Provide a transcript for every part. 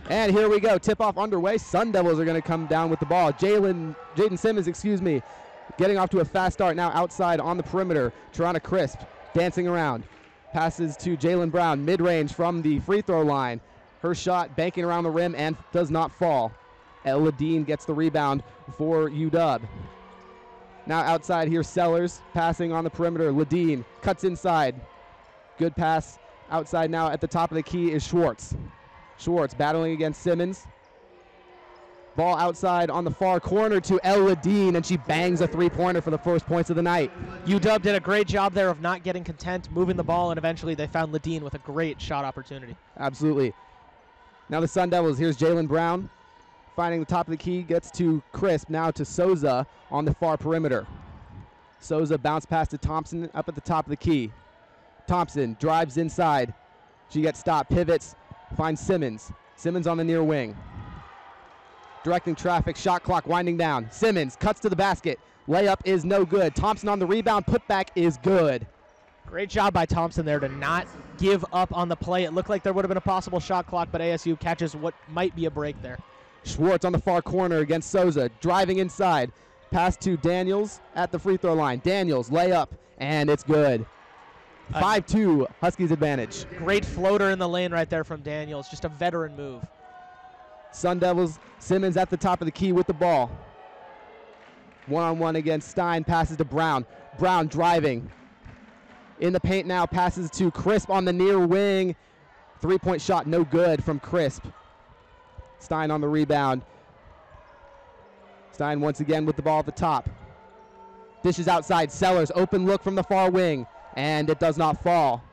And here we go, tip-off underway. Sun Devils are going to come down with the ball. Jaden Simmons, getting off to a fast start now outside on the perimeter. Toronto Crisp dancing around. Passes to Jalen Brown, mid-range from the free throw line. Her shot banking around the rim and does not fall. Ladine gets the rebound for UW. Now outside here, Sellers passing on the perimeter. Ladine cuts inside. Good pass outside now at the top of the key is Schwartz. Schwartz battling against Simmons. Ball outside on the far corner to Ladine, and she bangs a three-pointer for the first points of the night. UW did a great job there of not getting content, moving the ball, and eventually they found Ladine with a great shot opportunity. Absolutely. Now the Sun Devils, here's Jalen Brown. Finding the top of the key, gets to Crisp, now to Souza on the far perimeter. Souza bounce pass to Thompson up at the top of the key. Thompson drives inside. She gets stopped, pivots, finds Simmons. Simmons on the near wing. Directing traffic, shot clock winding down. Simmons cuts to the basket. Layup is no good. Thompson on the rebound, putback is good. Great job by Thompson there to not give up on the play. It looked like there would have been a possible shot clock, but ASU catches what might be a break there. Schwartz on the far corner against Souza, driving inside. Pass to Daniels at the free throw line. Daniels, layup, and it's good. 5-2, Huskies advantage. Great floater in the lane right there from Daniels, just a veteran move. Sun Devils, Simmons at the top of the key with the ball. One-on-one against Stein, passes to Brown. Brown driving. In the paint now, passes to Crisp on the near wing. Three-point shot, no good from Crisp. Stein on the rebound. Stein once again with the ball at the top. Dishes outside, Sellers, open look from the far wing, and it does not fall.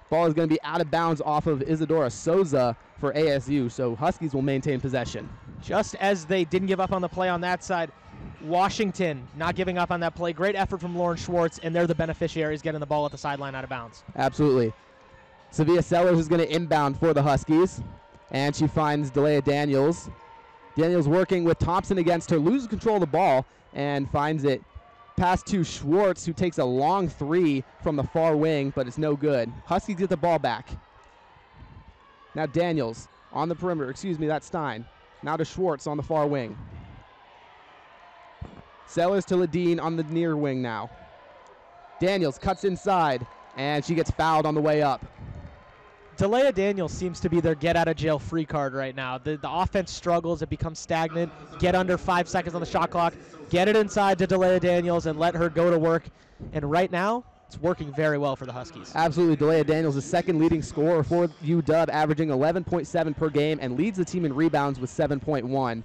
Ball is going to be out of bounds off of Isadora Souza for ASU, so Huskies will maintain possession. Just as they didn't give up on the play on that side, Washington not giving up on that play. Great effort from Lauren Schwartz, and they're the beneficiaries getting the ball at the sideline out of bounds. Absolutely. Sevilla Sellers is going to inbound for the Huskies, and she finds Delea Daniels. Daniels working with Thompson against her, loses control of the ball, and finds it. Pass to Schwartz, who takes a long three from the far wing, but it's no good. Huskies get the ball back. Now Daniels on the perimeter. That's Stein. Now to Schwartz on the far wing. Sellers to Ladine on the near wing now. Daniels cuts inside, and she gets fouled on the way up. Delea Daniels seems to be their get-out-of-jail-free card right now. The offense struggles. It becomes stagnant. Get under 5 seconds on the shot clock. Get it inside to Delea Daniels and let her go to work. And right now, it's working very well for the Huskies. Absolutely. Delea Daniels, the second leading scorer for UW, averaging 11.7 per game and leads the team in rebounds with 7.1.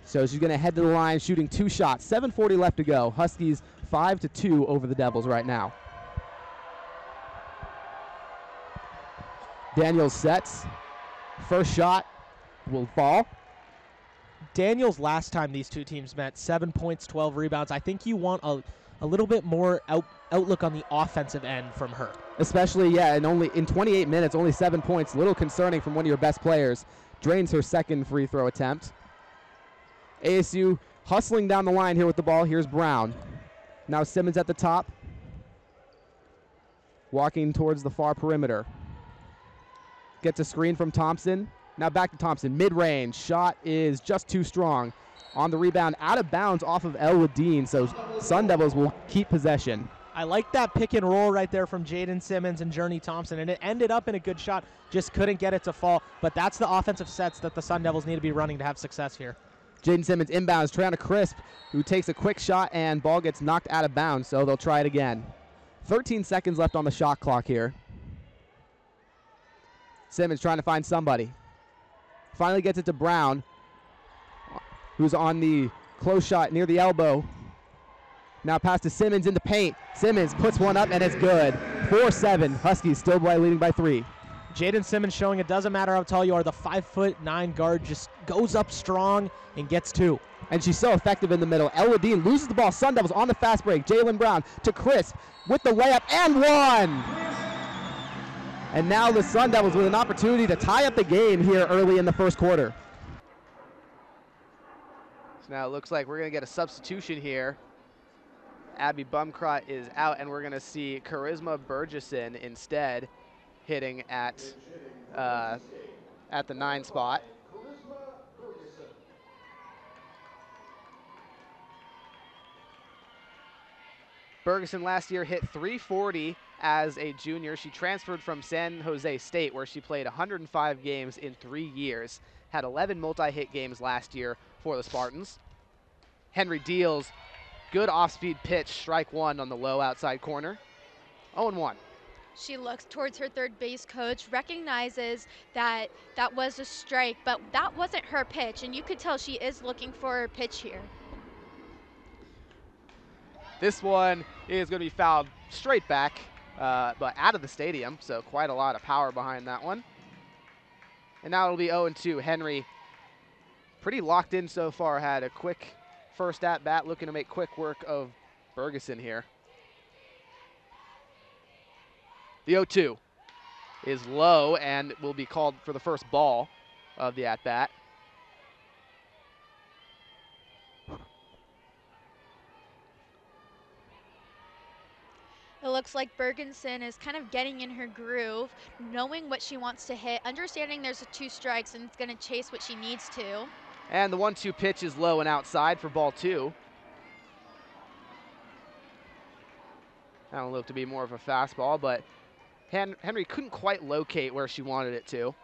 So she's going to head to the line, shooting 2 shots. 7:40 left to go. Huskies 5-2 over the Devils right now. Daniels sets. First shot will fall. Daniels, last time these two teams met, 7 points, 12 rebounds. I think you want a little bit more outlook on the offensive end from her. Especially, and only in 28 minutes, only 7 points. A little concerning from one of your best players. Drains her second free throw attempt. ASU hustling down the line here with the ball. Here's Brown. Now Simmons at the top. Walking towards the far perimeter. Gets a screen from Thompson. Now back to Thompson. Mid-range. Shot is just too strong. On the rebound, out of bounds off of Ladine, so Sun Devils will keep possession. I like that pick and roll right there from Jaden Simmons and Journey Thompson, and it ended up in a good shot. Just couldn't get it to fall, but that's the offensive sets that the Sun Devils need to be running to have success here. Jaden Simmons inbounds. Triana Crisp, who takes a quick shot, and ball gets knocked out of bounds, so they'll try it again. 13 seconds left on the shot clock here. Simmons trying to find somebody. Finally gets it to Brown, who's on the close shot near the elbow. Now pass to Simmons in the paint. Simmons puts one up, and it's good. 4-7. Huskies still leading by 3. Jaden Simmons showing it doesn't matter how tall you are. The 5'9" guard just goes up strong and gets 2. And she's so effective in the middle. Ladine loses the ball. Sun Devils on the fast break. Jalen Brown to Crisp with the layup, and 1! And now the Sun Devils with an opportunity to tie up the game here early in the first quarter. So now it looks like we're going to get a substitution here. Abby Bumcrot is out, and we're going to see Charisma Burgesson instead hitting at at the 9 spot. Bergeson last year hit .340 as a junior. She transferred from San Jose State, where she played 105 games in 3 years. Had 11 multi-hit games last year for the Spartans. Henry deals. Good off-speed pitch, strike one on the low outside corner. 0-1. She looks towards her third base coach, recognizes that that was a strike, but that wasn't her pitch, and you could tell she is looking for her pitch here. This one is going to be fouled straight back, but out of the stadium, so quite a lot of power behind that one. And now it'll be 0-2. Henry, pretty locked in so far, had a quick first at-bat, looking to make quick work of Bergeson here. The 0-2 is low and will be called for the first ball of the at-bat. It looks like Bergeson is kind of getting in her groove, knowing what she wants to hit, understanding there's 2 strikes and it's going to chase what she needs to. And the 1-2 pitch is low and outside for ball 2. That'll look to be more of a fastball, but Henry couldn't quite locate where she wanted it to.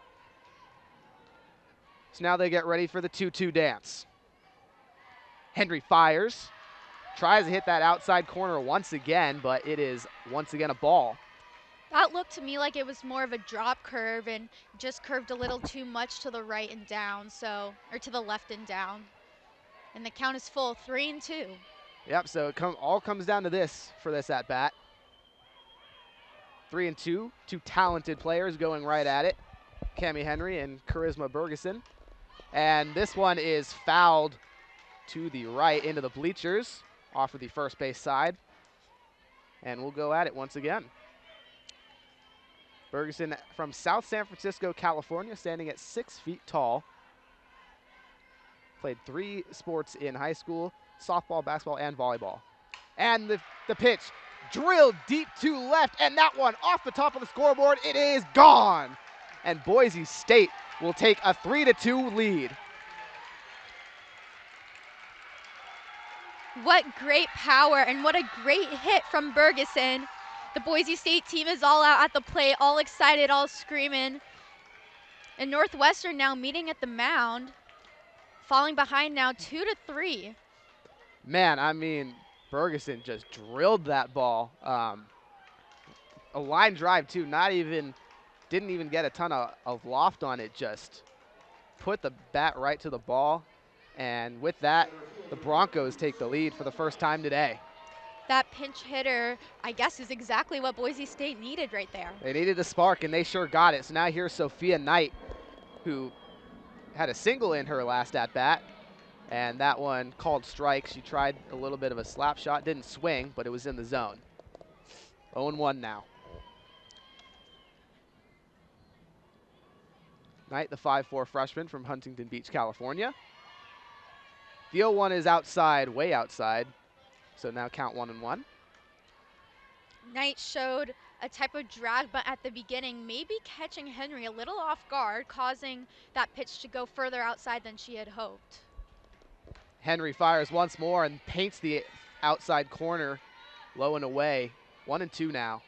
So now they get ready for the 2-2 dance. Henry fires, tries to hit that outside corner once again, but it is once again a ball. That looked to me like it was more of a drop curve and just curved a little too much to the right and down, or to the left and down. And the count is full, 3-2. Yep, so it all comes down to this for this at-bat. 3-2, 2 talented players going right at it. Cami Henry and Charisma Bergeson. And this one is fouled to the right into the bleachers off of the first base side. And we'll go at it once again. Bergeson from South San Francisco, California, standing at 6 feet tall. Played 3 sports in high school, softball, basketball, and volleyball. And the pitch drilled deep to left, and that one off the top of the scoreboard, it is gone. And Boise State will take a 3-2 lead. What great power and what a great hit from Bergeson. The Boise State team is all out at the plate, all excited, all screaming. And Northwestern now meeting at the mound, falling behind now 2-3. Man, I mean, Bergeson just drilled that ball. A line drive too, didn't even get a ton of loft on it, just put the bat right to the ball. And with that, the Broncos take the lead for the first time today. That pinch hitter, I guess, is exactly what Boise State needed right there. They needed a spark, and they sure got it. So now here's Sophia Knight, who had a single in her last at-bat, and that one called strike. She tried a little bit of a slap shot, didn't swing, but it was in the zone. 0-1 now. Knight, the 5'4" freshman from Huntington Beach, California. The 0-1 is outside, way outside. So now count 1-1. Knight showed a type of drag, but at the beginning, maybe catching Henry a little off guard, causing that pitch to go further outside than she had hoped. Henry fires once more and paints the outside corner low and away. 1-2 now.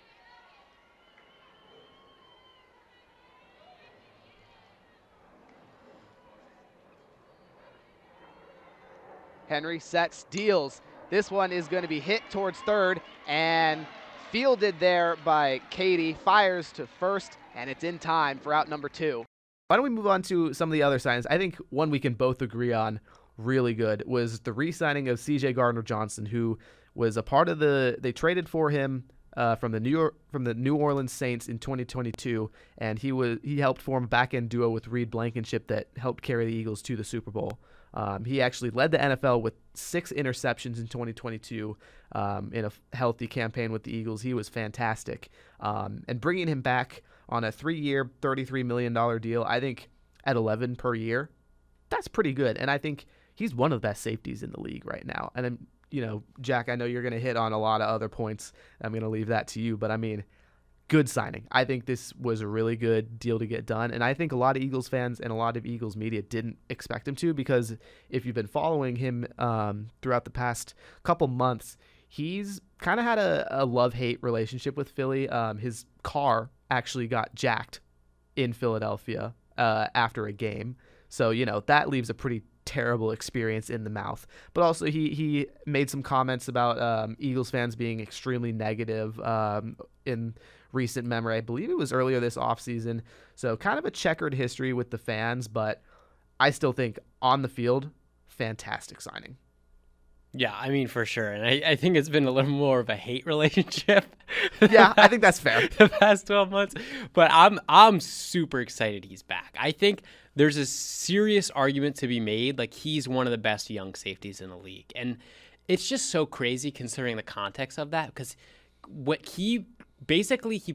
Henry sets, deals. This one is going to be hit towards third and fielded there by Katie. Fires to first, and it's in time for out number 2. Why don't we move on to some of the other signings? I think one we can both agree on really good was the re-signing of C.J. Gardner-Johnson, who was a part of they traded for him from the New Orleans Saints in 2022, and he helped form a back-end duo with Reed Blankenship that helped carry the Eagles to the Super Bowl. He actually led the NFL with 6 interceptions in 2022 in a healthy campaign with the Eagles. He was fantastic. And bringing him back on a 3-year, $33 million deal, I think at 11 per year, that's pretty good. And I think he's one of the best safeties in the league right now. And then, Jack, I know you're going to hit on a lot of other points. I'm going to leave that to you. But, I mean, good signing. I think this was a really good deal to get done, and I think a lot of Eagles fans and a lot of Eagles media didn't expect him to, because if you've been following him throughout the past couple months, he's kind of had a love-hate relationship with Philly. His car actually got jacked in Philadelphia after a game, so that leaves a pretty terrible experience in the mouth. But also he made some comments about Eagles fans being extremely negative in recent memory. I believe it was earlier this offseason. So kind of a checkered history with the fans, but I still think on the field, fantastic signing. Yeah, I mean, for sure. And I think it's been a little more of a hate relationship. Yeah, I think that's fair. The past 12 months. But I'm super excited he's back. I think there's a serious argument to be made. Like, he's one of the best young safeties in the league. And it's just so crazy considering the context of that, because he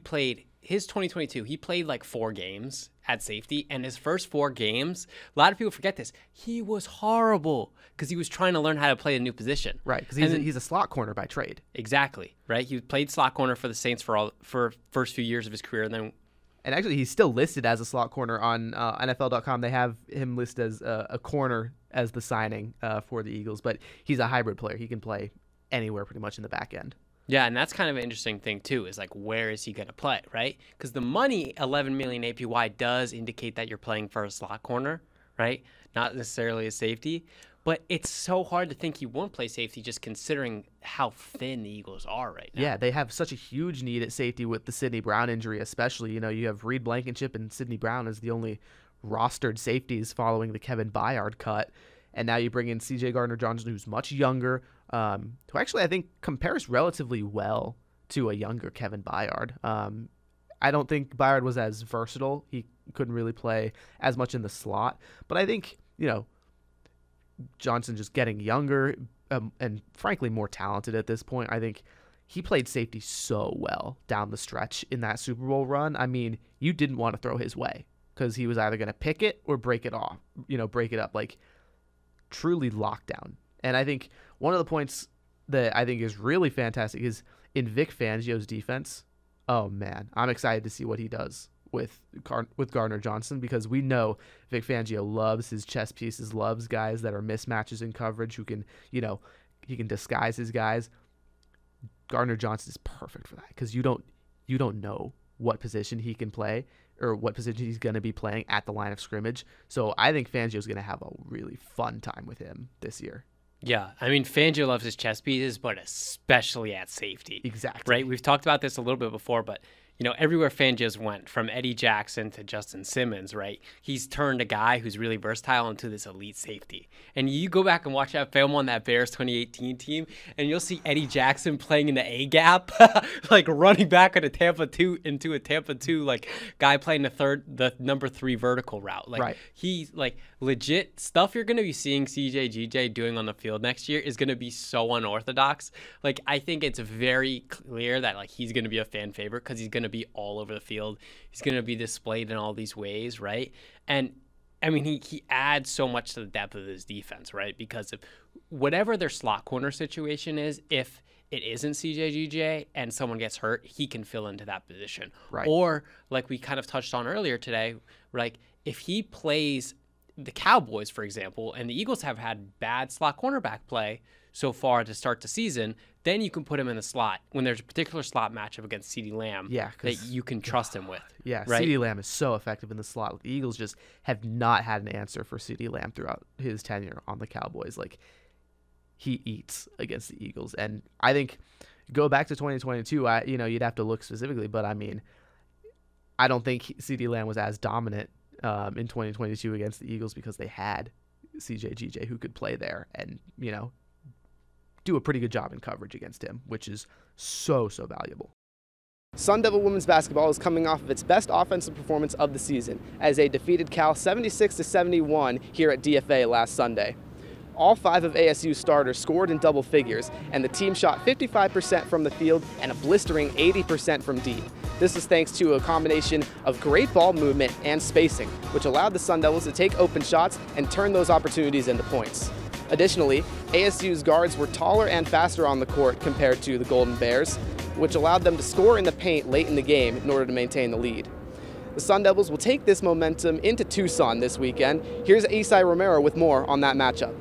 played his 2022, he played like 4 games at safety, and his first 4 games, a lot of people forget this, he was horrible because he was trying to learn how to play a new position. Right, because he's a slot corner by trade. Exactly, right? He played slot corner for the Saints for first few years of his career, and actually he's still listed as a slot corner on NFL.com. They have him listed as a corner as the signing for the Eagles, but he's a hybrid player. He can play anywhere pretty much in the back end. Yeah, and that's kind of an interesting thing, too, is like, where is he going to play, right? Because the money, $11 million APY, does indicate that you're playing for a slot corner, right? Not necessarily a safety. But it's so hard to think he won't play safety just considering how thin the Eagles are right now. Yeah, they have such a huge need at safety with the Sidney Brown injury especially. You have Reed Blankenship and Sidney Brown as the only rostered safeties following the Kevin Byard cut. And now you bring in C.J. Gardner-Johnson, who's much younger, who actually I think compares relatively well to a younger Kevin Byard. I don't think Byard was as versatile. He couldn't really play as much in the slot. But I think, Johnson just getting younger and frankly more talented at this point. I think he played safety so well down the stretch in that Super Bowl run. I mean, you didn't want to throw his way because he was either going to pick it or break it off, break it up. Like, truly lockdown. And I think one of the points that I think is really fantastic is in Vic Fangio's defense. Oh man, I'm excited to see what he does with Gardner-Johnson, because we know Vic Fangio loves his chess pieces, loves guys that are mismatches in coverage who can, he can disguise his guys. Gardner-Johnson is perfect for that, because you don't know what position he can play or what position he's going to be playing at the line of scrimmage. So I think Fangio's going to have a really fun time with him this year. Yeah, I mean, Fangio loves his chess pieces, but especially at safety. Exactly. Right? We've talked about this a little bit before, but everywhere Fangio's went, from Eddie Jackson to Justin Simmons, right? He's turned a guy who's really versatile into this elite safety. And you go back and watch that film on that Bears 2018 team, and you'll see Eddie Jackson playing in the A gap, like running back into a Tampa 2, like guy playing the number 3 vertical route. Like, right. He's like legit stuff you're going to be seeing CJ doing on the field next year is going to be so unorthodox. Like, I think it's very clear that like he's going to be a fan favorite because he's going to be all over the field. He's going to be displayed in all these ways, right? And I mean, he adds so much to the depth of his defense, right? Because of whatever their slot corner situation is, if it isn't CJGJ and someone gets hurt, he can fill into that position. Right. Or like we kind of touched on earlier today, like if he plays the Cowboys, for example, and the Eagles have had bad slot cornerback play so far to start the season, then you can put him in the slot when there's a particular slot matchup against CeeDee Lamb that you can trust him with. Yeah, right? CeeDee Lamb is so effective in the slot. The Eagles just have not had an answer for CeeDee Lamb throughout his tenure on the Cowboys. Like, he eats against the Eagles. And I think, go back to 2022, you'd have to look specifically, but I mean, I don't think CeeDee Lamb was as dominant in 2022 against the Eagles because they had CJGJ who could play there and, do a pretty good job in coverage against him, which is so valuable. Sun Devil women's basketball is coming off of its best offensive performance of the season as they defeated Cal 76-71 here at DFA last Sunday. All 5 of ASU's starters scored in double figures, and the team shot 55% from the field and a blistering 80% from deep. This is thanks to a combination of great ball movement and spacing, which allowed the Sun Devils to take open shots and turn those opportunities into points. Additionally, ASU's guards were taller and faster on the court compared to the Golden Bears. which allowed them to score in the paint late in the game in order to maintain the lead. The Sun Devils will take this momentum into Tucson this weekend. Here's Isai Romero with more on that matchup.